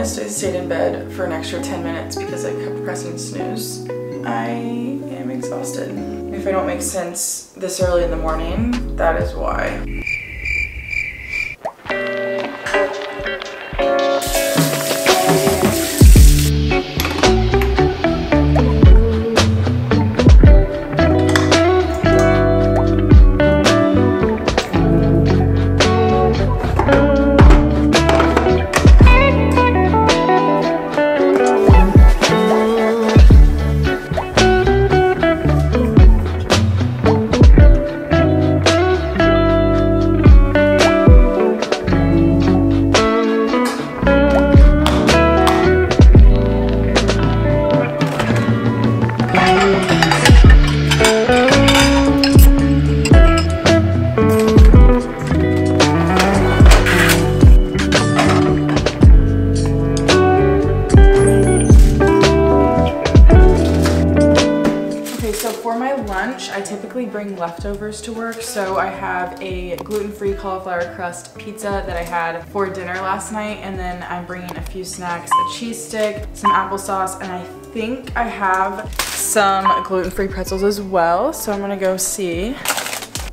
I stayed in bed for an extra 10 minutes because I kept pressing snooze. I am exhausted. If I don't make sense this early in the morning, that is why. I typically bring leftovers to work, so I have a gluten-free cauliflower crust pizza that I had for dinner last night, and then I'm bringing a few snacks, a cheese stick, some applesauce, and I think I have some gluten-free pretzels as well, so I'm gonna go see.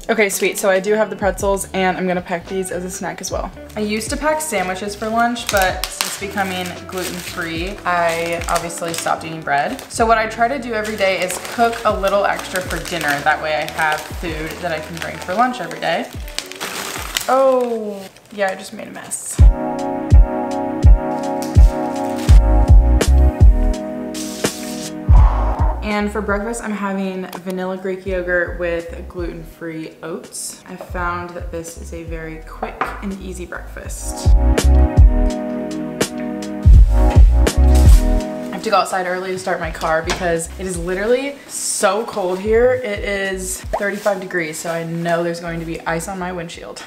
Okay, sweet, so I do have the pretzels and I'm gonna pack these as a snack as well. I used to pack sandwiches for lunch, but since becoming gluten-free, I obviously stopped eating bread. So what I try to do every day is cook a little extra for dinner. That way I have food that I can bring for lunch every day. Oh, yeah, I just made a mess. And for breakfast, I'm having vanilla Greek yogurt with gluten-free oats. I found that this is a very quick and easy breakfast. I have to go outside early to start my car because it is literally so cold here. It is 35 degrees, so I know there's going to be ice on my windshield.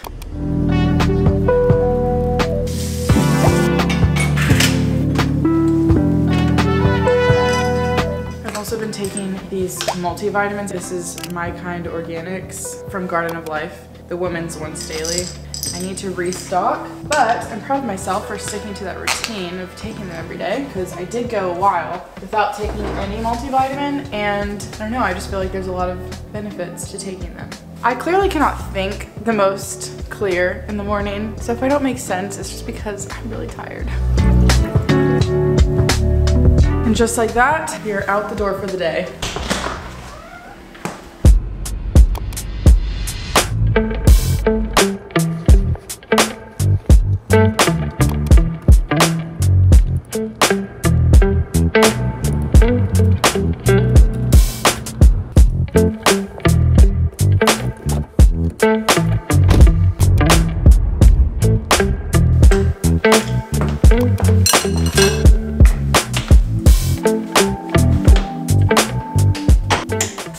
Been taking these multivitamins. This is My Kind Organics from Garden of Life, the women's once daily. I need to restock, but I'm proud of myself for sticking to that routine of taking them every day because I did go a while without taking any multivitamin, and I don't know, I just feel like there's a lot of benefits to taking them. I clearly cannot think the most clear in the morning, so if I don't make sense, it's just because I'm really tired. And just like that, we are out the door for the day.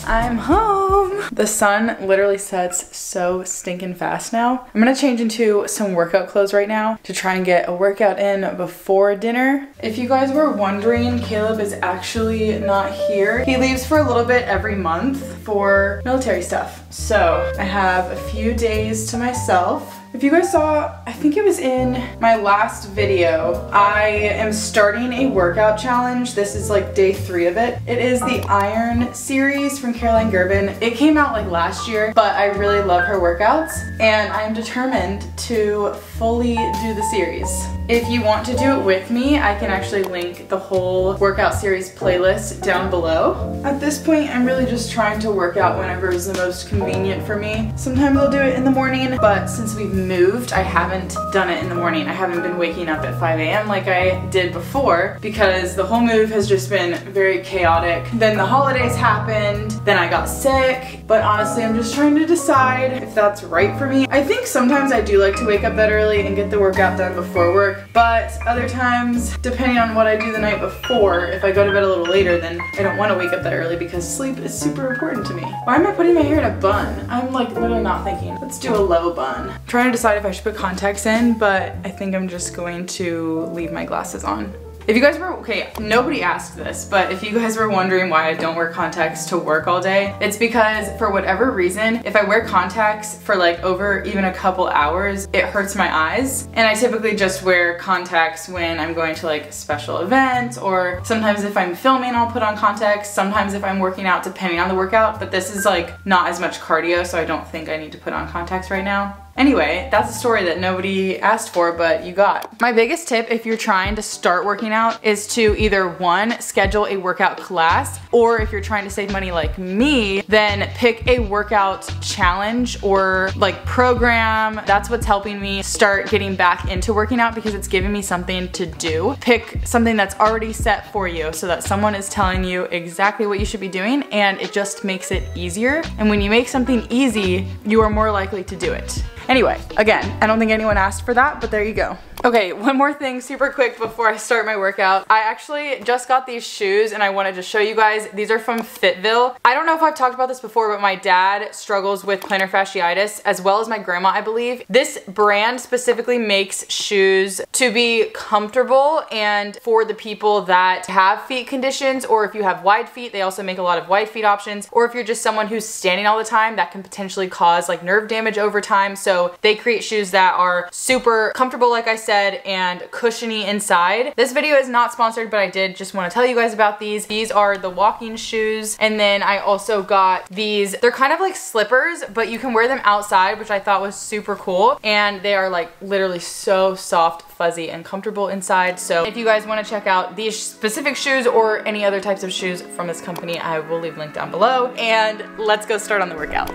I'm home. The sun literally sets so stinking fast now. I'm gonna change into some workout clothes right now to try and get a workout in before dinner. If you guys were wondering, Caleb is actually not here. He leaves for a little bit every month for military stuff. So I have a few days to myself. If you guys saw, I think it was in my last video, I am starting a workout challenge. This is like day 3 of it. It is the Iron series from Caroline Gerben. It came out like last year, but I really love her workouts and I am determined to fully do the series. If you want to do it with me, I can actually link the whole workout series playlist down below. At this point, I'm really just trying to work out whenever is the most convenient for me. Sometimes I'll do it in the morning, but since we've moved, I haven't done it in the morning. I haven't been waking up at 5 a.m. like I did before because the whole move has just been very chaotic. Then the holidays happened, then I got sick, but honestly, I'm just trying to decide if that's right for me. I think sometimes I do like to wake up that early and get the workout done before work, but other times, depending on what I do the night before, if I go to bed a little later, then I don't want to wake up that early because sleep is super important to me. Why am I putting my hair in a bun? I'm like literally not thinking. Let's do a low bun. I'm trying to decide if I should put contacts in, but I think I'm just going to leave my glasses on. If you guys were, okay, nobody asked this, but if you guys were wondering why I don't wear contacts to work all day, it's because for whatever reason, if I wear contacts for like over even a couple hours, it hurts my eyes. And I typically just wear contacts when I'm going to like a special event, or sometimes if I'm filming, I'll put on contacts. Sometimes if I'm working out, depending on the workout, but this is like not as much cardio, so I don't think I need to put on contacts right now. Anyway, that's a story that nobody asked for, but you got. My biggest tip if you're trying to start working out is to either one, schedule a workout class, or if you're trying to save money like me, then pick a workout challenge or like program. That's what's helping me start getting back into working out because it's giving me something to do. Pick something that's already set for you so that someone is telling you exactly what you should be doing, and it just makes it easier. And when you make something easy, you are more likely to do it. Anyway, again, I don't think anyone asked for that, but there you go. Okay, one more thing super quick before I start my workout. I actually just got these shoes and I wanted to show you guys. These are from Fitville. I don't know if I've talked about this before, but my dad struggles with plantar fasciitis as well as my grandma, I believe. This brand specifically makes shoes to be comfortable and for the people that have feet conditions, or if you have wide feet, they also make a lot of wide feet options, or if you're just someone who's standing all the time, that can potentially cause like nerve damage over time. So they create shoes that are super comfortable, like I said, and cushiony inside. This video is not sponsored, but I did just want to tell you guys about these. These are the walking shoes, and then I also got these. They're kind of like slippers, but you can wear them outside, which I thought was super cool, and they are like literally so soft, fuzzy, and comfortable inside. So if you guys want to check out these specific shoes or any other types of shoes from this company, I will leave a link down below, and let's go start on the workout.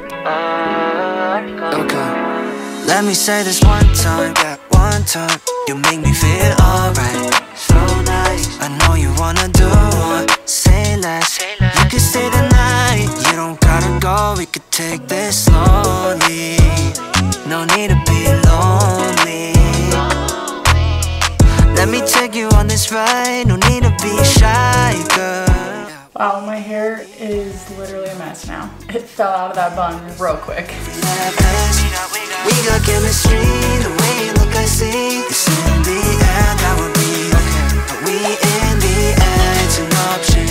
Okay. Let me say this one time, that one time. You make me feel alright, so nice. I know you wanna do more, say less. You can stay the night, you don't gotta go. We could take this slowly. No need to be lonely. Let me take you on this ride. No need to be shy, girl. Wow, my hair is literally a mess now. It fell out of that bun real quick. We got chemistry, the way you look I see. It's in the air, that would be okay. But we in the air, it's an option.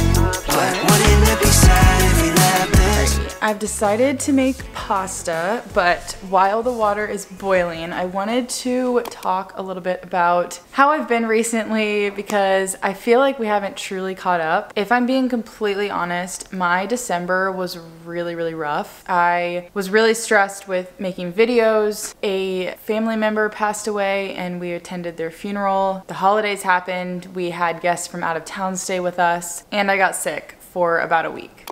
But wouldn't it be sad if we left this? I've decided to make pasta, but while the water is boiling, I wanted to talk a little bit about how I've been recently because I feel like we haven't truly caught up. If I'm being completely honest, my December was really rough. I was really stressed with making videos. A family member passed away and we attended their funeral. The holidays happened. We had guests from out of town stay with us, and I got sick for about a week.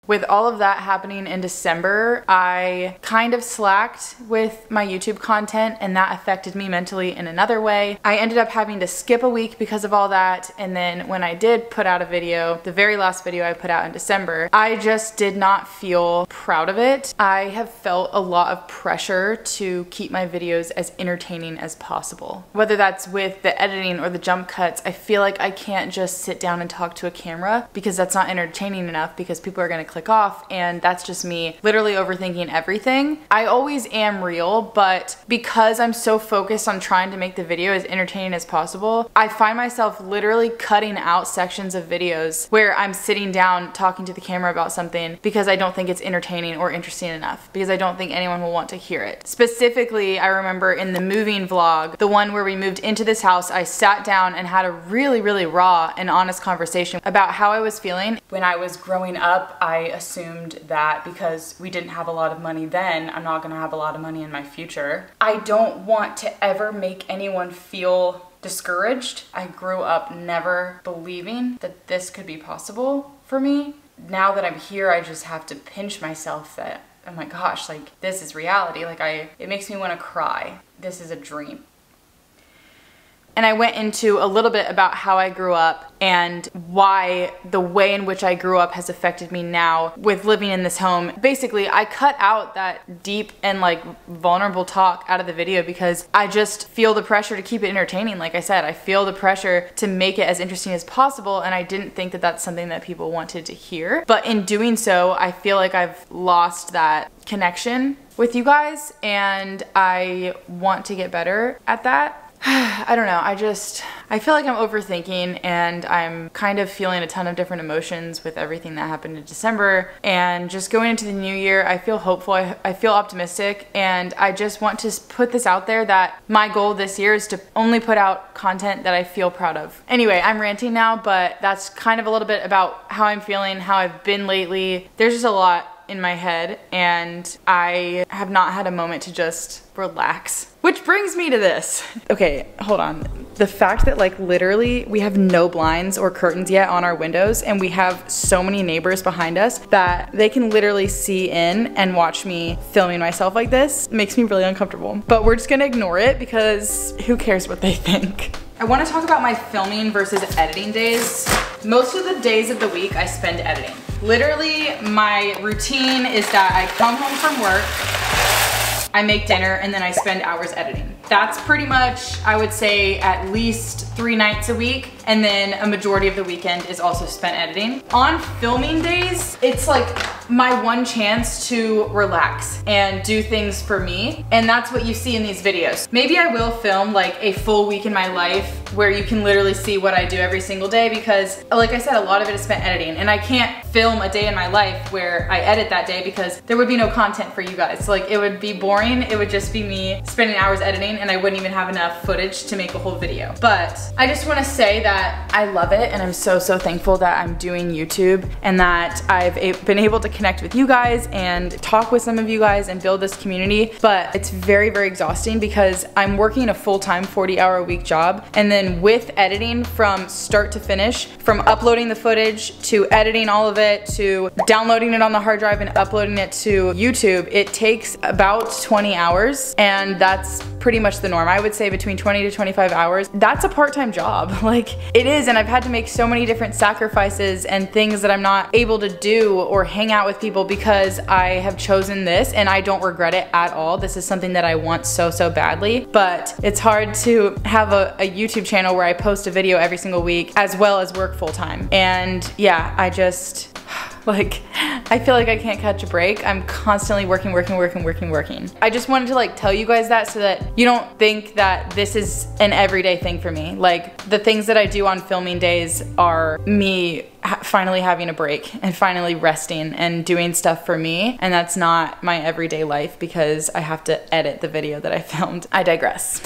With all of that happening in December, I kind of slacked with my YouTube content, and that affected me mentally in another way. I ended up having to skip a week because of all that, and then when I did put out a video, the very last video I put out in December, I just did not feel proud of it. I have felt a lot of pressure to keep my videos as entertaining as possible. Whether that's with the editing or the jump cuts, I feel like I can't just sit down and talk to a camera because that's not entertaining enough, because people are gonna click off, and that's just me literally overthinking everything. I always am real, but because I'm so focused on trying to make the video as entertaining as possible, I find myself literally cutting out sections of videos where I'm sitting down talking to the camera about something because I don't think it's entertaining or interesting enough, because I don't think anyone will want to hear it. Specifically, I remember in the moving vlog, the one where we moved into this house, I sat down and had a really raw and honest conversation about how I was feeling. When I was growing up, I assumed that because we didn't have a lot of money then, I'm not gonna have a lot of money in my future. I don't want to ever make anyone feel discouraged. I grew up never believing that this could be possible for me. Now that I'm here, I just have to pinch myself that, oh my gosh, like this is reality. Like it makes me want to cry. This is a dream. And I went into a little bit about how I grew up and why the way in which I grew up has affected me now with living in this home. Basically, I cut out that deep and like vulnerable talk out of the video because I just feel the pressure to keep it entertaining. Like I said, I feel the pressure to make it as interesting as possible, and I didn't think that that's something that people wanted to hear. But in doing so, I feel like I've lost that connection with you guys, and I want to get better at that. I don't know, I feel like I'm overthinking, and I'm kind of feeling a ton of different emotions with everything that happened in December. And just going into the new year, I feel hopeful, I feel optimistic, and I just want to put this out there that my goal this year is to only put out content that I feel proud of. Anyway, I'm ranting now, but that's kind of a little bit about how I'm feeling, how I've been lately. There's just a lot in my head, and I have not had a moment to just relax. Which brings me to this. Okay, hold on. The fact that like literally we have no blinds or curtains yet on our windows, and we have so many neighbors behind us that they can literally see in and watch me filming myself like this makes me really uncomfortable. But we're just gonna ignore it because who cares what they think. I wanna talk about my filming versus editing days. Most of the days of the week I spend editing. Literally, my routine is that I come home from work, I make dinner, and then I spend hours editing. That's pretty much, I would say, at least 3 nights a week, and then a majority of the weekend is also spent editing. On filming days, it's like my one chance to relax and do things for me, and that's what you see in these videos. Maybe I will film like a full week in my life where you can literally see what I do every single day, because like I said, a lot of it is spent editing, and I can't film a day in my life where I edit that day because there would be no content for you guys. So like it would be boring, it would just be me spending hours editing, and I wouldn't even have enough footage to make a whole video. But I just wanna say that I love it, and I'm so thankful that I'm doing YouTube and that I've been able to connect with you guys and talk with some of you guys and build this community. But it's very exhausting because I'm working a full-time 40-hour-a-week job, and then with editing from start to finish, from uploading the footage to editing all of it to downloading it on the hard drive and uploading it to YouTube, it takes about 20 hours, and that's pretty much the norm. I would say between 20 to 25 hours. That's a part-time job. Like, it is, and I've had to make so many different sacrifices and things that I'm not able to do or hang out with people because I have chosen this, and I don't regret it at all. This is something that I want so badly, but it's hard to have a YouTube channel where I post a video every single week as well as work full-time. And yeah, I just, like, I feel like I can't catch a break. I'm constantly working. I just wanted to like tell you guys that so that you don't think that this is an everyday thing for me. Like, the things that I do on filming days are me finally having a break and finally resting and doing stuff for me, and that's not my everyday life because I have to edit the video that I filmed. I digress.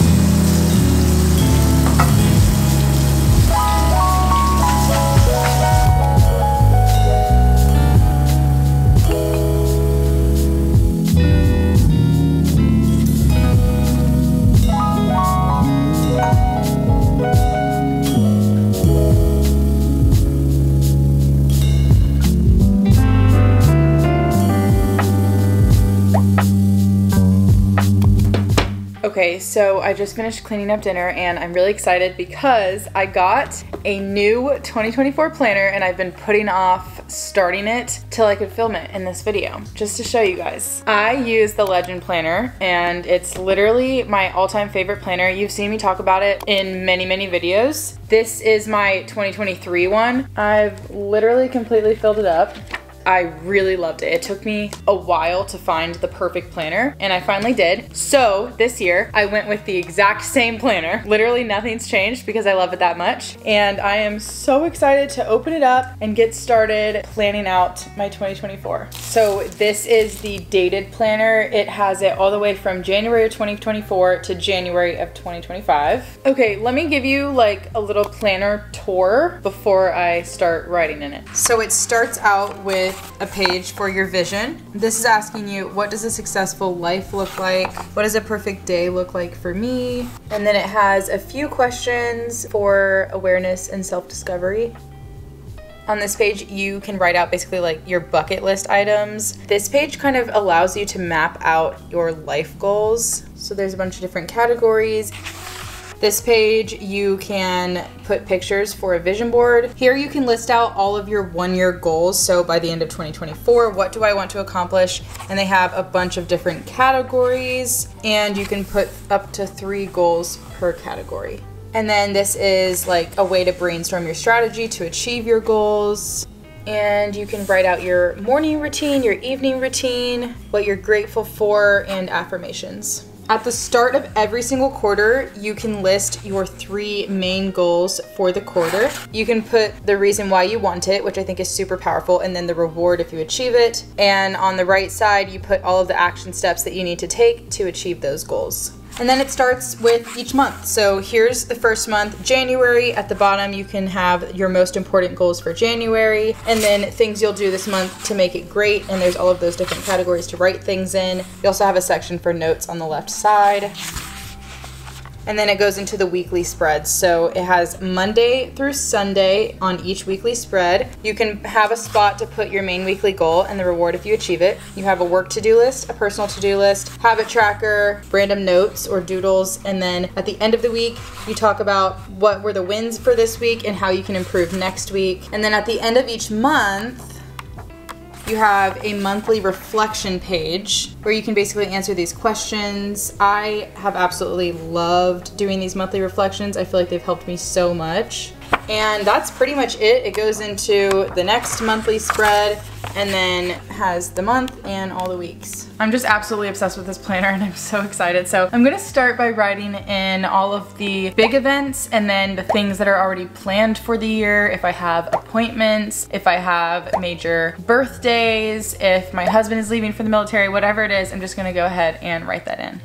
Okay, so I just finished cleaning up dinner, and I'm really excited because I got a new 2024 planner, and I've been putting off starting it till I could film it in this video, just to show you guys. I use the Legend planner, and it's literally my all-time favorite planner. You've seen me talk about it in many videos. This is my 2023 one. I've literally completely filled it up. I really loved it. It took me a while to find the perfect planner, and I finally did. So this year I went with the exact same planner. Literally nothing's changed because I love it that much. And I am so excited to open it up and get started planning out my 2024. So this is the dated planner. It has it all the way from January of 2024 to January of 2025. Okay, let me give you like a little planner tour before I start writing in it. So it starts out with a page for your vision. This is asking you, what does a successful life look like? What does a perfect day look like for me? And then it has a few questions for awareness and self-discovery. On this page, you can write out basically like your bucket list items. This page kind of allows you to map out your life goals. So there's a bunch of different categories. This page, you can put pictures for a vision board. Here you can list out all of your 1-year goals. So by the end of 2024, what do I want to accomplish? And they have a bunch of different categories, and you can put up to 3 goals per category. And then this is like a way to brainstorm your strategy to achieve your goals. And you can write out your morning routine, your evening routine, what you're grateful for, and affirmations. At the start of every single quarter, you can list your 3 main goals for the quarter. You can put the reason why you want it, which I think is super powerful, and then the reward if you achieve it. And on the right side, you put all of the action steps that you need to take to achieve those goals. And then it starts with each month. So here's the first month, January. At the bottom, you can have your most important goals for January, and then things you'll do this month to make it great. And there's all of those different categories to write things in. You also have a section for notes on the left side. And then it goes into the weekly spreads. So it has Monday through Sunday on each weekly spread. You can have a spot to put your main weekly goal and the reward if you achieve it. You have a work to-do list, a personal to-do list, habit tracker, random notes or doodles. And then at the end of the week, you talk about what were the wins for this week and how you can improve next week. And then at the end of each month, you have a monthly reflection page where you can basically answer these questions. I have absolutely loved doing these monthly reflections. I feel like they've helped me so much. And that's pretty much it. It goes into the next monthly spread and then has the month and all the weeks. I'm just absolutely obsessed with this planner and I'm so excited. So I'm gonna start by writing in all of the big events and then the things that are already planned for the year. If I have appointments, if I have major birthdays, if my husband is leaving for the military, whatever it is, I'm just gonna go ahead and write that in.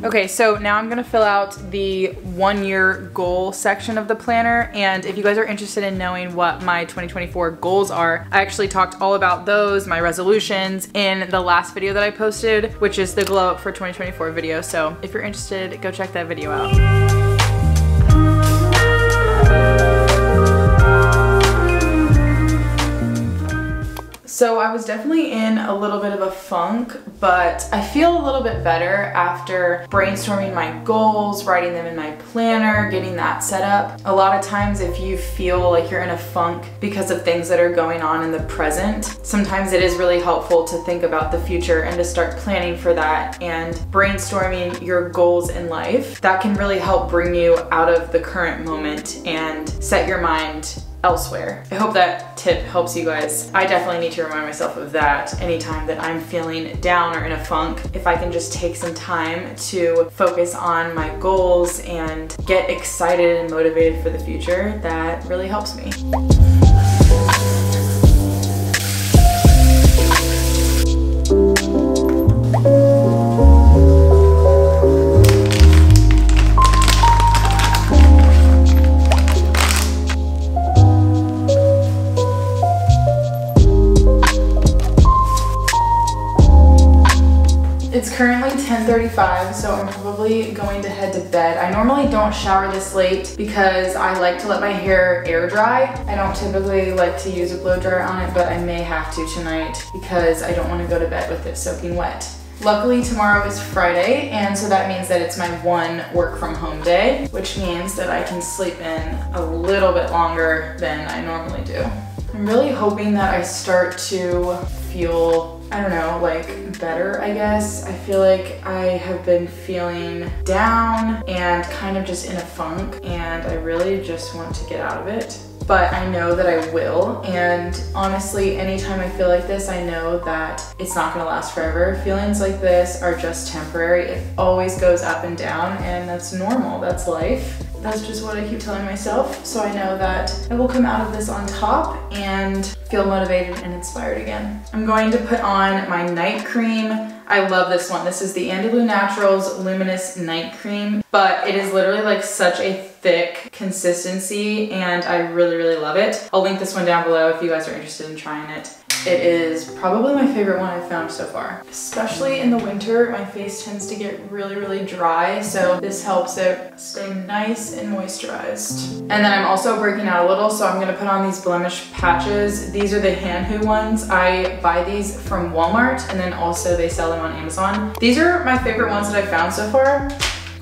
Okay, so now I'm gonna fill out the 1-year goal section of the planner, and if you guys are interested in knowing what my 2024 goals are, I actually talked all about those, my resolutions, in the last video that I posted, which is the Glow Up for 2024 video, so if you're interested, go check that video out. So I was definitely in a little bit of a funk, but I feel a little bit better after brainstorming my goals, writing them in my planner, getting that set up. A lot of times if you feel like you're in a funk because of things that are going on in the present, sometimes it is really helpful to think about the future and to start planning for that and brainstorming your goals in life. That can really help bring you out of the current moment and set your mind elsewhere. I hope that tip helps you guys. I definitely need to remind myself of that anytime that I'm feeling down or in a funk. If I can just take some time to focus on my goals and get excited and motivated for the future, that really helps me. It's currently 10:35, so I'm probably going to head to bed. I normally don't shower this late because I like to let my hair air dry. I don't typically like to use a blow dryer on it, but I may have to tonight because I don't want to go to bed with it soaking wet. Luckily, tomorrow is Friday, and so that means that it's my 1 work from home day, which means that I can sleep in a little bit longer than I normally do. I'm really hoping that I start to feel, I don't know, like better, I guess. I feel like I have been feeling down and kind of just in a funk, and I really just want to get out of it. But I know that I will, and honestly, anytime I feel like this, I know that it's not gonna last forever. Feelings like this are just temporary. It always goes up and down, and that's normal, that's life. That's just what I keep telling myself, so I know that I will come out of this on top and feel motivated and inspired again. I'm going to put on my night cream. I love this one. This is the Andalou Naturals Luminous Night Cream, but it is literally like such a thick consistency and I really, really love it. I'll link this one down below if you guys are interested in trying it. It is probably my favorite one I've found so far. Especially in the winter, my face tends to get really, really dry, so this helps it stay nice and moisturized. And then I'm also breaking out a little, so I'm gonna put on these blemish patches. These are the Hanhu ones. I buy these from Walmart, and then also they sell them on Amazon. These are my favorite ones that I've found so far.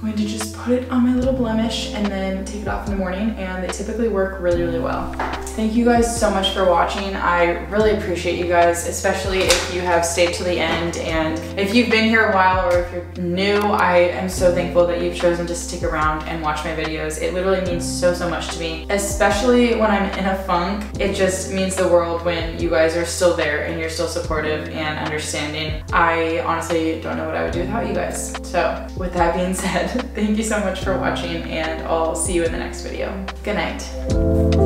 I'm going to just put it on my little blemish and then take it off in the morning, and they typically work really, really well. Thank you guys so much for watching. I really appreciate you guys, especially if you have stayed to the end, and if you've been here a while or if you're new, I am so thankful that you've chosen to stick around and watch my videos. It literally means so, so much to me, especially when I'm in a funk. It just means the world when you guys are still there and you're still supportive and understanding. I honestly don't know what I would do without you guys. So with that being said, thank you so much for watching, and I'll see you in the next video. Good night.